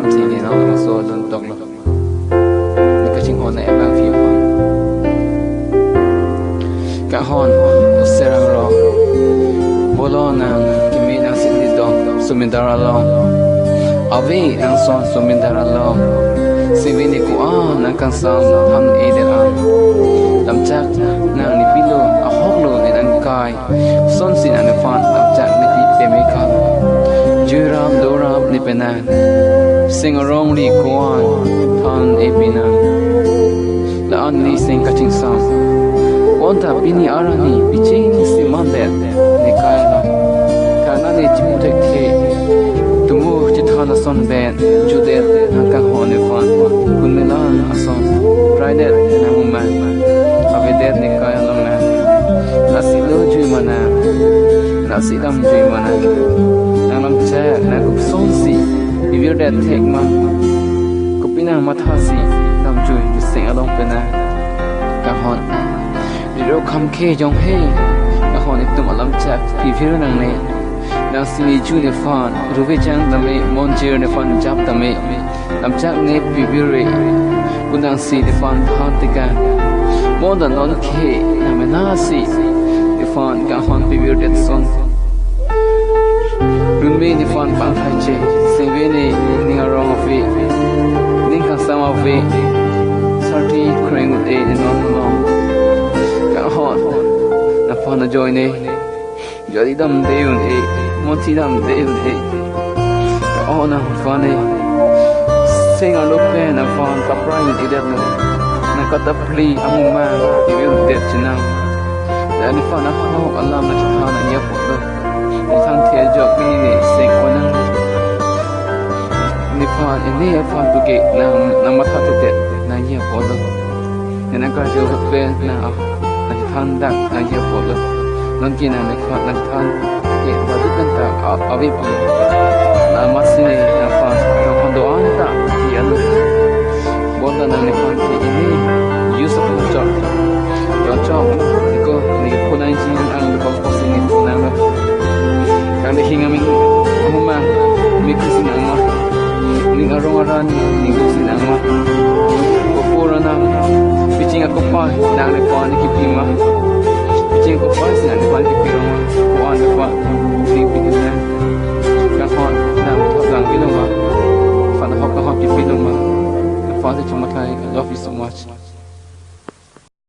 lam thi ni no so don tok lo ni ka ching hon na e bang fi phong ka hon serang ro bolo na kimi na sin ni do sumindara lo avi ang son sumindara lo sivini ku nang kan sam ham e de an lam chak nang ni pilo a hok lo ni an kai son sin an fan lam chak ni ti pe me kha juram doram ni penan singarong ri kuan than e pinan la an ni sing ka ching sam onta pini arani piching si mande ni kai la kana ni chimu tek the tumu chi thana son ben jude nang ka hone fan kun milan ason friday na mumma avedet ni kai la na nasi lo ju mana nasi dam ju mana nang cha na ku son si bibir det thek ma ku pina matha si dam ju sing along pena ka hon ro kham khe jong he ka hon itum alam cha bibir nang ne nang sini ju ne fan ruwe chang dame monjer ne fan jap dame lam chak ne bibir re kunang si de fan phan tika mon da non khe na me na si de fan ka hon bibir det son runme ni fan pang thai che seve ne ninga rong of it ning ka sam of it sarti kring ut e non long ka hon na fan na join ne jodi dam de un e monti dam de un e ka ona fan e sing a look pen na fan ka prime e de no na ka ta pli amuma e will de china da ni fan na ho alam na thana nya po do thang the jok ni ni sing ona ni fan ni e fan tu ke na ma tha tu te na nya po do na ka jo pe na than da na nya po do non kina na fan na than ke ba tu kan ta avi pa na masine na fan ka kondo anta ya no bonda na ne fan ke ni use of the job